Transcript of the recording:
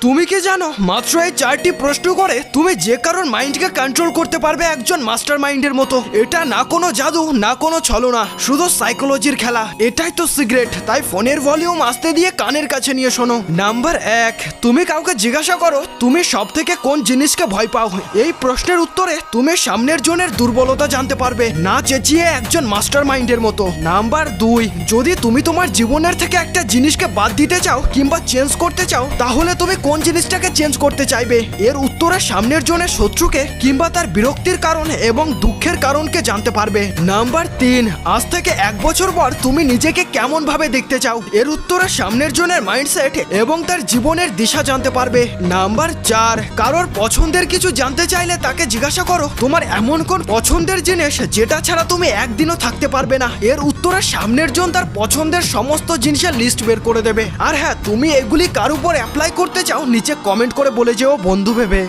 তুমি কি জানো মাত্র এই 4টি প্রশ্ন করে তুমি যে কারোর মাইন্ডকে কন্ট্রোল করতে পারবে একজন মাস্টার মাইন্ডের মতো। এটা না কোনো জাদু না কোনো ছলনা, শুধু সাইকোলজির খেলা। এটাই তো সিক্রেট। তাই ফোনের ভলিউম আস্তে দিয়ে কানের কাছে নিয়ে শোনো। নাম্বার 1, তুমি কাউকে জিজ্ঞাসা করো তুমি সব থেকে কোন জিনিসকে ভয় পাও। এই প্রশ্নের উত্তরে তুমি সামনের জনের দুর্বলতা জানতে পারবে, না চেঁচিয়ে একজন মাস্টার মাইন্ডের মতো। নাম্বার 2, যদি তুমি তোমার জীবনের থেকে একটা জিনিসকে বাদ দিতে চাও কিংবা চেঞ্জ করতে চাও, তাহলে তুমি কোন জিনিসটাকে চেঞ্জ করতে চাইবে। এর উত্তরে সামনের জনের শত্রুকে কিংবা তার বিরক্তির কারণ এবং দুঃখের কারণকে জানতে পারবে। নাম্বার 3, আজ থেকে 1 বছর পর তুমি নিজেকে কেমন ভাবে দেখতে চাও। এর উত্তরে সামনের জনের মাইন্ডসেট এবং তার জীবনের দিশা জানতে পারবে। নাম্বার 4, কারোর পছন্দের কিছু জানতে চাইলে তাকে জিজ্ঞাসা করো তোমার এমন কোন পছন্দের জিনিস যেটা ছাড়া তুমি একদিনও থাকতে পারবে না। এর উত্তরে সামনের জন তার পছন্দের সমস্ত জিনিসের লিস্ট বের করে দেবে। আর হ্যাঁ, তুমি এগুলি কার উপর অ্যাপ্লাই করতে চাও নিচে কমেন্ট করে বলে যেও বন্ধু ভেবে।